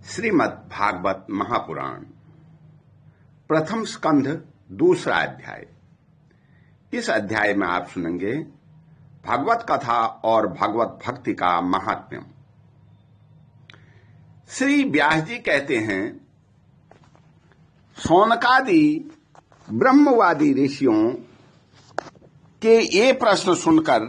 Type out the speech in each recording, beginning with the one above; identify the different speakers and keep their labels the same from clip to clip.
Speaker 1: श्रीमद् भागवत महापुराण प्रथम स्कंध दूसरा अध्याय। इस अध्याय में आप सुनेंगे भागवत कथा और भगवत भक्ति का महात्म्य। श्री व्यास जी कहते हैं, शौनकादि ब्रह्मवादी ऋषियों के ये प्रश्न सुनकर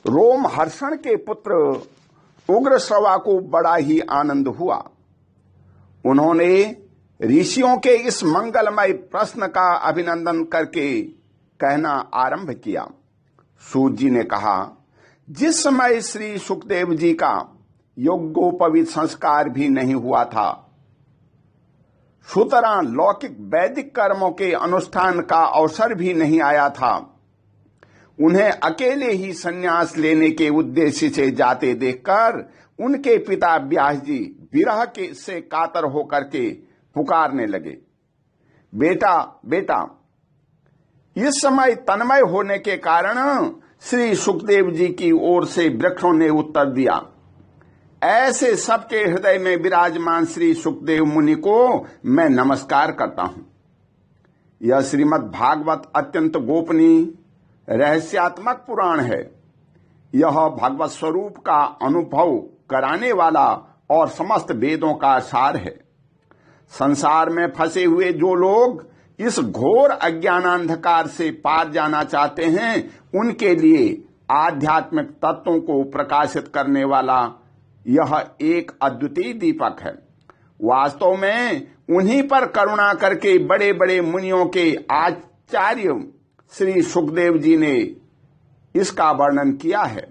Speaker 1: रोमहर्षण के पुत्र उग्रश्रवा को बड़ा ही आनंद हुआ। उन्होंने ऋषियों के इस मंगलमय प्रश्न का अभिनंदन करके कहना आरंभ किया। सूत जी ने कहा, जिस समय श्री सुखदेव जी का यज्ञोपवीत संस्कार भी नहीं हुआ था, सुतरां लौकिक वैदिक कर्मों के अनुष्ठान का अवसर भी नहीं आया था, उन्हें अकेले ही संन्यास लेने के उद्देश्य से जाते देखकर उनके पिता व्यास जी विरह के से कातर होकर के पुकारने लगे, बेटा बेटा। इस समय तन्मय होने के कारण श्री सुखदेव जी की ओर से वृक्षों ने उत्तर दिया, ऐसे सबके हृदय में विराजमान श्री सुखदेव मुनि को मैं नमस्कार करता हूं। यह श्रीमद् भागवत अत्यंत गोपनीय रहस्यात्मक पुराण है। यह भगवत स्वरूप का अनुभव कराने वाला और समस्त वेदों का सार है। संसार में फंसे हुए जो लोग इस घोर अज्ञानांधकार से पार जाना चाहते हैं, उनके लिए आध्यात्मिक तत्वों को प्रकाशित करने वाला यह एक अद्वितीय दीपक है। वास्तव में उन्हीं पर करुणा करके बड़े बड़े मुनियों के आचार्य श्री सुखदेव जी ने इसका वर्णन किया है।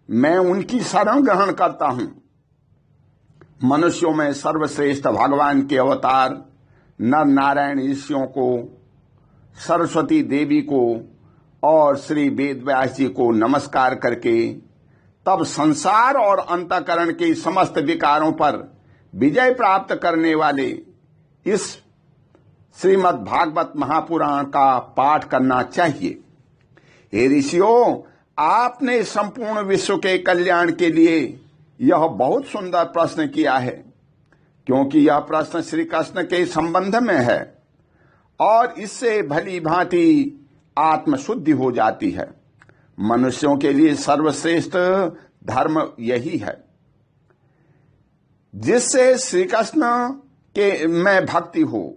Speaker 1: मैं उनकी शरण ग्रहण करता हूं। मनुष्यों में सर्वश्रेष्ठ भगवान के अवतार नर नारायण ऋषियों को, सरस्वती देवी को और श्री वेदव्यास जी को नमस्कार करके तब संसार और अंतःकरण के समस्त विकारों पर विजय प्राप्त करने वाले इस श्रीमद् भागवत महापुराण का पाठ करना चाहिए। हे ऋषियों, आपने संपूर्ण विश्व के कल्याण के लिए यह बहुत सुंदर प्रश्न किया है, क्योंकि यह प्रश्न श्री कृष्ण के संबंध में है और इससे भली भांति आत्मशुद्धि हो जाती है। मनुष्यों के लिए सर्वश्रेष्ठ धर्म यही है, जिससे श्री कृष्ण के में भक्ति हो।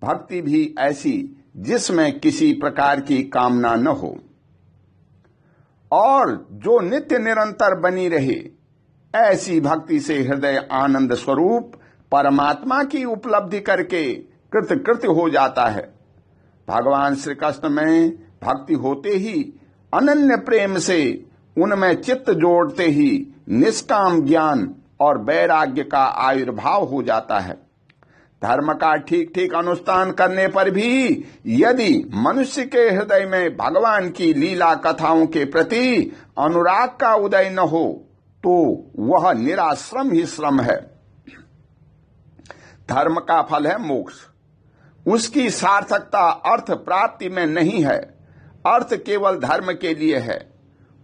Speaker 1: भक्ति भी ऐसी जिसमें किसी प्रकार की कामना न हो और जो नित्य निरंतर बनी रहे। ऐसी भक्ति से हृदय आनंद स्वरूप परमात्मा की उपलब्धि करके कृतकृत्य हो जाता है। भगवान श्री कृष्ण में भक्ति होते ही अनन्य प्रेम से उनमें चित्त जोड़ते ही निष्काम ज्ञान और वैराग्य का आविर्भाव हो जाता है। धर्म का ठीक ठीक अनुष्ठान करने पर भी यदि मनुष्य के हृदय में भगवान की लीला कथाओं के प्रति अनुराग का उदय न हो, तो वह निराश्रम ही श्रम है। धर्म का फल है मोक्ष। उसकी सार्थकता अर्थ प्राप्ति में नहीं है। अर्थ केवल धर्म के लिए है।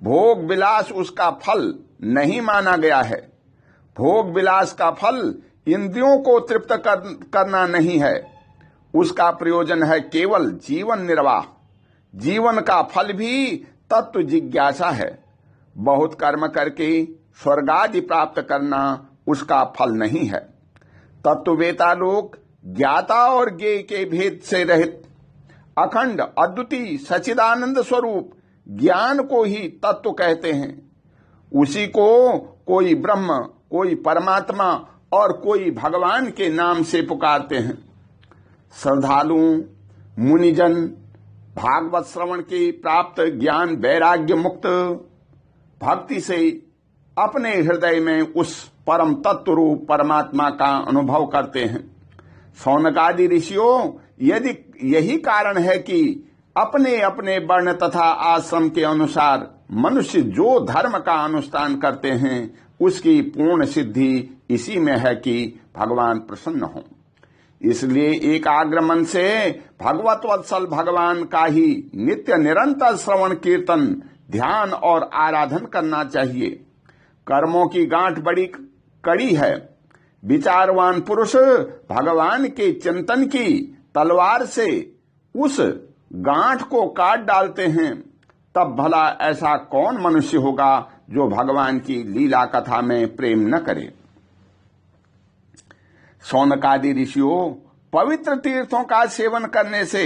Speaker 1: भोग विलास उसका फल नहीं माना गया है। भोग विलास का फल इंद्रियों को तृप्त करना नहीं है। उसका प्रयोजन है केवल जीवन निर्वाह। जीवन का फल भी तत्व जिज्ञासा है। बहुत कर्म करके स्वर्ग आदि प्राप्त करना उसका फल नहीं है। तत्ववेता लोग ज्ञाता और ज्ञेय के भेद से रहित अखंड अद्वितीय सच्चिदानंद स्वरूप ज्ञान को ही तत्व कहते हैं। उसी को कोई ब्रह्म, कोई परमात्मा और कोई भगवान के नाम से पुकारते हैं। श्रद्धालु मुनिजन भागवत श्रवण के प्राप्त ज्ञान वैराग्य मुक्त भक्ति से अपने हृदय में उस परम तत्व रूप परमात्मा का अनुभव करते हैं। शौनकादि ऋषियों, यदि यही कारण है कि अपने अपने वर्ण तथा आश्रम के अनुसार मनुष्य जो धर्म का अनुष्ठान करते हैं, उसकी पूर्ण सिद्धि इसी में है कि भगवान प्रसन्न हो। इसलिए एकाग्र मन से भगवत वत्सल भगवान का ही नित्य निरंतर श्रवण कीर्तन ध्यान और आराधन करना चाहिए। कर्मों की गांठ बड़ी कड़ी है। विचारवान पुरुष भगवान के चिंतन की तलवार से उस गांठ को काट डालते हैं, तब भला ऐसा कौन मनुष्य होगा जो भगवान की लीला कथा में प्रेम न करे। शौनकादि ऋषियों, पवित्र तीर्थों का सेवन करने से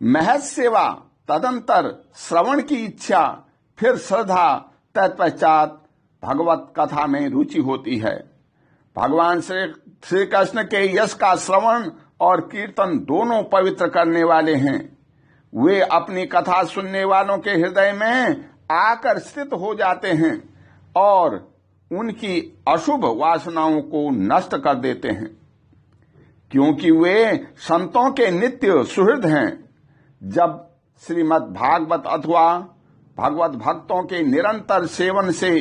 Speaker 1: महज सेवा, तदंतर श्रवण की इच्छा, फिर श्रद्धा, तत्पश्चात भगवत कथा में रुचि होती है। भगवान श्री कृष्ण के यश का श्रवण और कीर्तन दोनों पवित्र करने वाले हैं। वे अपनी कथा सुनने वालों के हृदय में आकर स्थित हो जाते हैं और उनकी अशुभ वासनाओं को नष्ट कर देते हैं, क्योंकि वे संतों के नित्य सुहृद हैं। जब श्रीमद् भागवत अथवा भगवत भक्तों के निरंतर सेवन से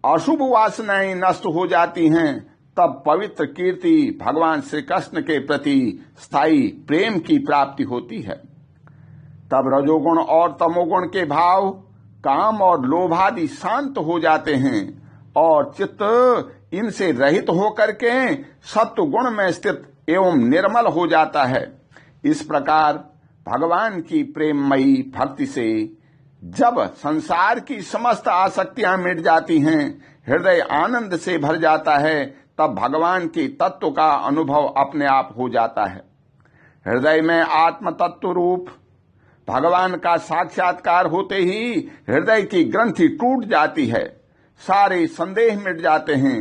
Speaker 1: अशुभ वासनाएं नष्ट हो जाती हैं, तब पवित्र कीर्ति भगवान श्री कृष्ण के प्रति स्थायी प्रेम की प्राप्ति होती है। तब रजोगुण और तमोगुण के भाव, काम और लोभादि शांत हो जाते हैं और चित्त इनसे रहित होकर के सत्व गुण में स्थित एवं निर्मल हो जाता है। इस प्रकार भगवान की प्रेममयी भक्ति से जब संसार की समस्त आसक्तियां मिट जाती हैं, हृदय आनंद से भर जाता है, तब भगवान के तत्व का अनुभव अपने आप हो जाता है। हृदय में आत्म तत्व रूप भगवान का साक्षात्कार होते ही हृदय की ग्रंथि टूट जाती है, सारे संदेह मिट जाते हैं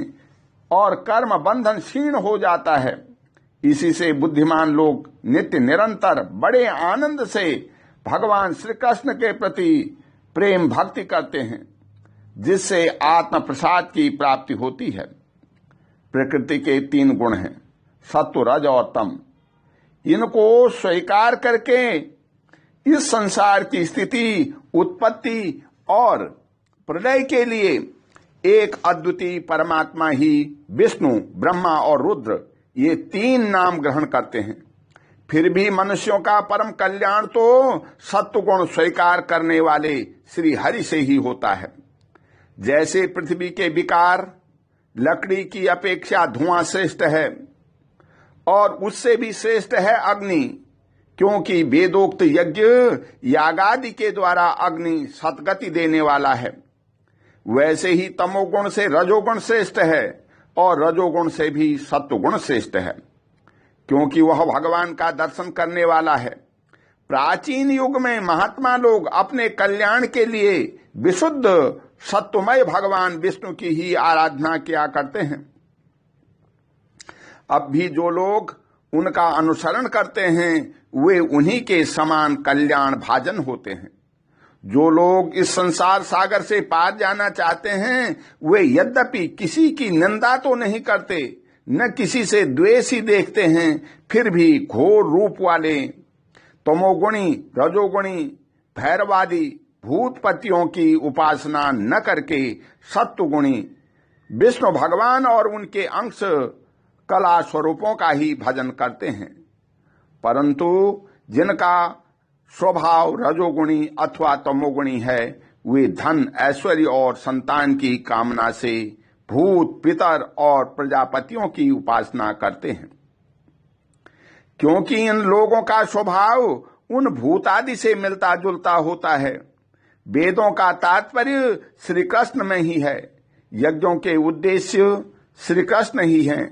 Speaker 1: और कर्म बंधन क्षीण हो जाता है। इसी से बुद्धिमान लोग नित्य निरंतर बड़े आनंद से भगवान श्री कृष्ण के प्रति प्रेम भक्ति करते हैं, जिससे आत्म प्रसाद की प्राप्ति होती है। प्रकृति के 3 गुण हैं, सत्व, रज और तम। इनको स्वीकार करके इस संसार की स्थिति, उत्पत्ति और प्रलय के लिए एक अद्वितीय परमात्मा ही विष्णु, ब्रह्मा और रुद्र, ये 3 नाम ग्रहण करते हैं। फिर भी मनुष्यों का परम कल्याण तो सत्व गुण स्वीकार करने वाले श्री हरि से ही होता है। जैसे पृथ्वी के विकार लकड़ी की अपेक्षा धुआं श्रेष्ठ है और उससे भी श्रेष्ठ है अग्नि, क्योंकि वेदोक्त यज्ञ यागादि के द्वारा अग्नि सतगति देने वाला है, वैसे ही तमोगुण से रजोगुण श्रेष्ठ है और रजोगुण से भी सत्वगुण श्रेष्ठ है, क्योंकि वह भगवान का दर्शन करने वाला है। प्राचीन युग में महात्मा लोग अपने कल्याण के लिए विशुद्ध सत्वमय भगवान विष्णु की ही आराधना किया करते हैं। अब भी जो लोग उनका अनुसरण करते हैं वे उन्हीं के समान कल्याण भाजन होते हैं। जो लोग इस संसार सागर से पार जाना चाहते हैं वे यद्यपि किसी की निंदा तो नहीं करते, न किसी से द्वेष ही देखते हैं, फिर भी घोर रूप वाले तमोगुणी, रजोगुणी, भैरवादी भूतपतियों की उपासना न करके सत्वगुणी विष्णु भगवान और उनके अंश कला स्वरूपों का ही भजन करते हैं। परंतु जिनका स्वभाव रजोगुणी अथवा तमोगुणी है वे धन, ऐश्वर्य और संतान की कामना से भूत, पितर और प्रजापतियों की उपासना करते हैं। क्योंकि इन लोगों का स्वभाव उन भूतादि से मिलता जुलता होता है। वेदों का तात्पर्य श्री कृष्ण में ही है, यज्ञों के उद्देश्य श्री कृष्ण ही हैं,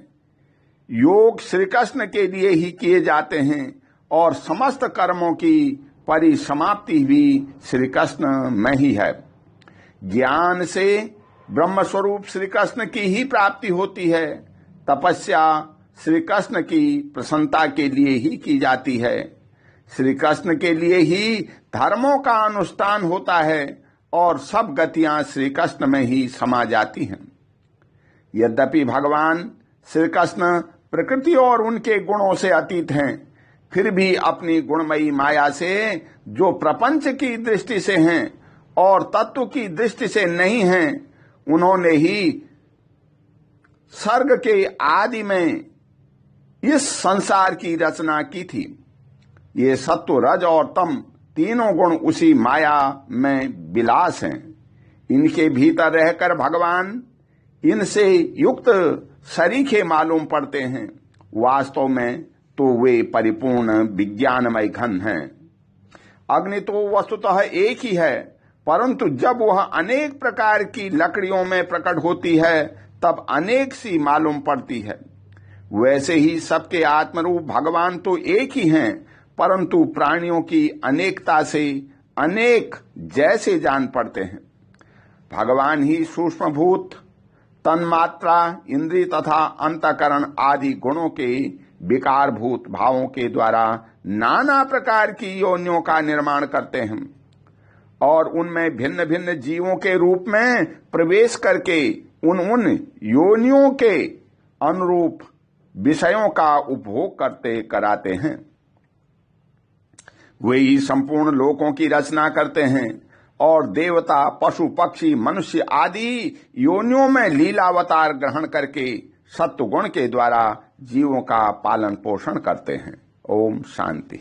Speaker 1: योग श्री कृष्ण के लिए ही किए जाते हैं और समस्त कर्मों की परिसमाप्ति भी श्री कृष्ण में ही है। ज्ञान से ब्रह्म स्वरूप श्री कृष्ण की ही प्राप्ति होती है। तपस्या श्री कृष्ण की प्रसन्नता के लिए ही की जाती है। श्री कृष्ण के लिए ही धर्मों का अनुष्ठान होता है और सब गतियां श्री कृष्ण में ही समा जाती हैं। यद्यपि भगवान श्री कृष्ण प्रकृति और उनके गुणों से अतीत हैं, फिर भी अपनी गुणमयी माया से जो प्रपंच की दृष्टि से हैं और तत्व की दृष्टि से नहीं हैं, उन्होंने ही सर्ग के आदि में इस संसार की रचना की थी। ये सत्व, रज और तम तीनों गुण उसी माया में विलास हैं। इनके भीतर रहकर भगवान इनसे युक्त सरीखे मालूम पड़ते हैं, वास्तव में तो वे परिपूर्ण विज्ञानमय घन हैं। अग्नि तो वस्तुतः एक ही है, परंतु जब वह अनेक प्रकार की लकड़ियों में प्रकट होती है तब अनेक सी मालूम पड़ती है। वैसे ही सबके आत्मरूप भगवान तो एक ही हैं, परंतु प्राणियों की अनेकता से अनेक जैसे जान पड़ते हैं। भगवान ही सूक्ष्मभूत तन्मात्रा, इंद्रिय तथा अंतःकरण आदि गुणों के विकारभूत भावों के द्वारा नाना प्रकार की योनियों का निर्माण करते हैं और उनमें भिन्न भिन्न जीवों के रूप में प्रवेश करके उन योनियों के अनुरूप विषयों का उपभोग करते कराते हैं। वे ही संपूर्ण लोकों की रचना करते हैं और देवता, पशु, पक्षी, मनुष्य आदि योनियों में लीलावतार ग्रहण करके सत्वगुण के द्वारा जीवों का पालन पोषण करते हैं। ओम शांति।